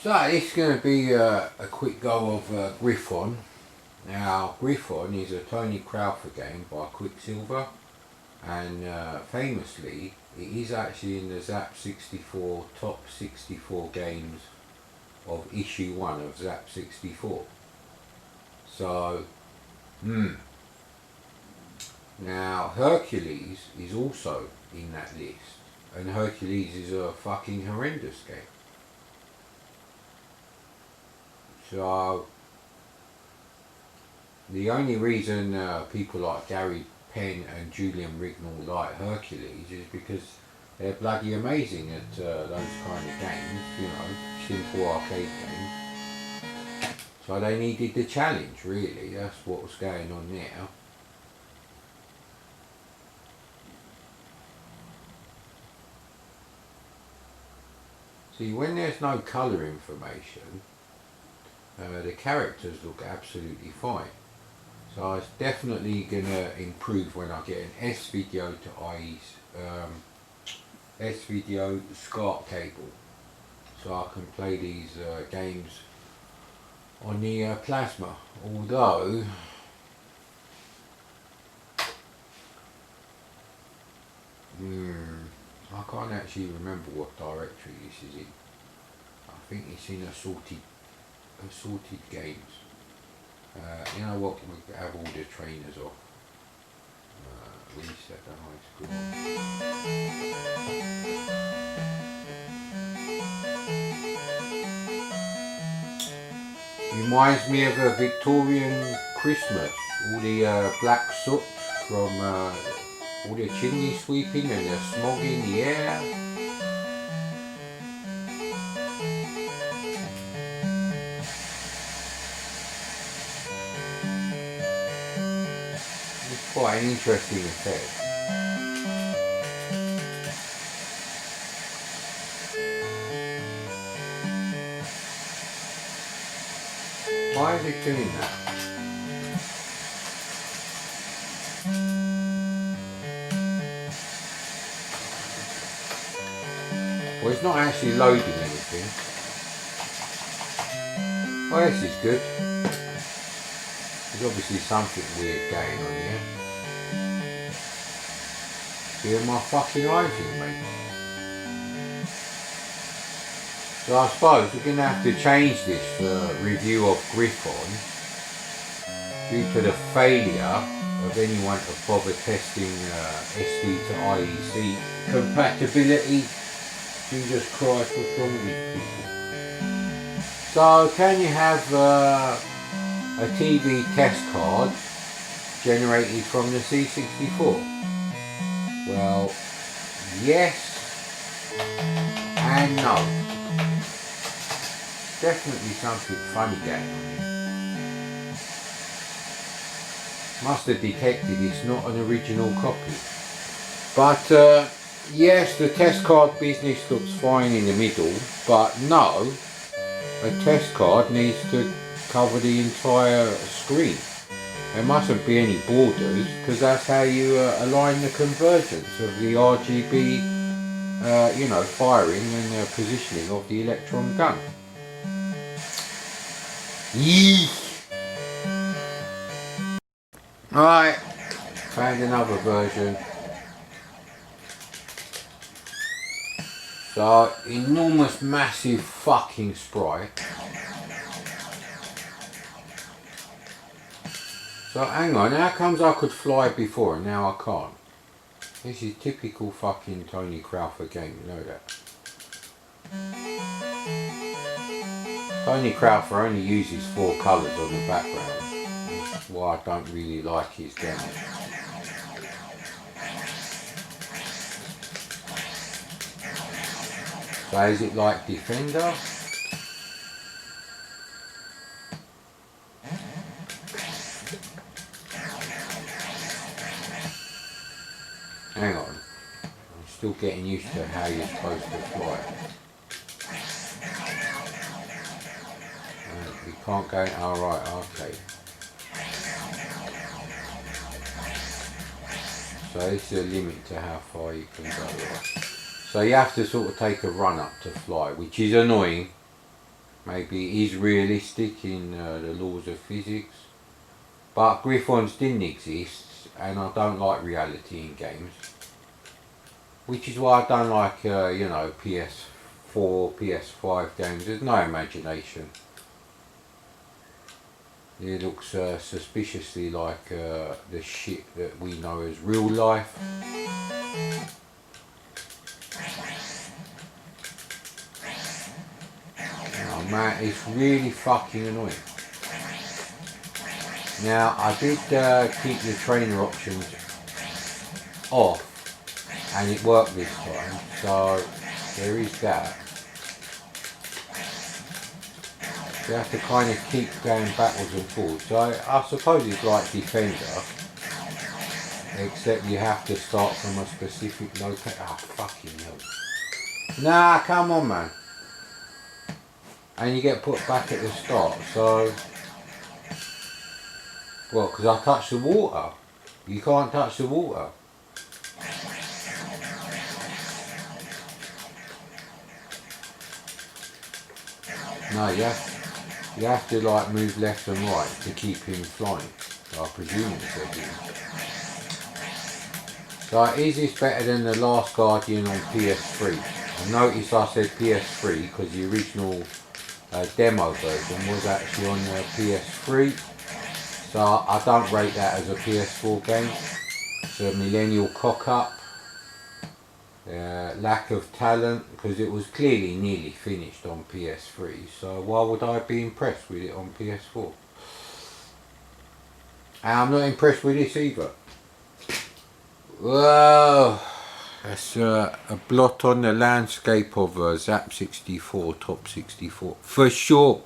So it's going to be a quick go of Gryphon. Now Gryphon is a Tony Crowther game by Quicksilver, and famously it is actually in the Zap64 top 64 games of issue 1 of Zap64. So, now Hercules is also in that list, and Hercules is a fucking horrendous game. So the only reason people like Gary Penn and Julian Rignall like Hercules is because they're bloody amazing at those kind of games, you know, simple arcade games. So they needed the challenge, really. That's what was going on there. See, when there's no colour information, the characters look absolutely fine. So it's definitely going to improve when I get an S-Video to S-Video SCART cable, so I can play these games on the plasma. Although I can't actually remember what directory this is in. I think it's in assorted games. You know what, we have all the trainers off. Reset the high score. Reminds me of a Victorian Christmas. All the black soot from all the chimney sweeping and the smog in the air. Quite an interesting effect. Why is it doing that? Well, it's not actually loading anything. Oh, this is good. There's obviously something weird going on here. Where my fucking eyes in, mate. So I suppose we're going to have to change this review of Gryphon due to the failure of anyone to bother testing SD to IEC compatibility. Jesus Christ, what's wrong with these people? So can you have a TV test card generated from the C64? Well, yes and no. Definitely something funny going on here. Must have detected it's not an original copy. But yes, the test card business looks fine in the middle, but no, a test card needs to cover the entire screen. There mustn't be any borders, because that's how you align the convergence of the RGB, firing and positioning of the electron gun. Yee! Alright, found another version. So, enormous, massive fucking sprite. So hang on, how comes I could fly before and now I can't? This is typical fucking Tony Crowther game, you know that. Tony Crowther only uses 4 colours on the background. That's why I don't really like his game. So is it like Defender? Hang on, I'm still getting used to how you're supposed to fly. You can't go, alright, okay. So this is a limit to how far you can go. So you have to sort of take a run up to fly, which is annoying. maybe it is realistic in the laws of physics. But Gryphons didn't exist, and I don't like reality in games. Which is why I don't like, you know, PS4, PS5 games. There's no imagination. It looks suspiciously like the shit that we know as real life. Oh man, it's really fucking annoying. Now, I did keep the trainer options off, and it worked this time, so there is that. You have to kind of keep going backwards and forwards. So I suppose it's like Defender, except you have to start from a specific location. Ah, fucking hell. Nah, come on, man. And you get put back at the start, so... Well, because I touched the water. You can't touch the water. No, you have to like move left and right to keep him flying. I presume it's everything. So is this better than the Last Guardian on PS3? I noticed I said PS3 because the original demo version was actually on the PS3. So I don't rate that as a PS4 game. It's a millennial cock-up. Lack of talent, because it was clearly nearly finished on PS3, so why would I be impressed with it on PS4? And I'm not impressed with this either. Whoa, that's a blot on the landscape of Zap 64, Top 64, for sure.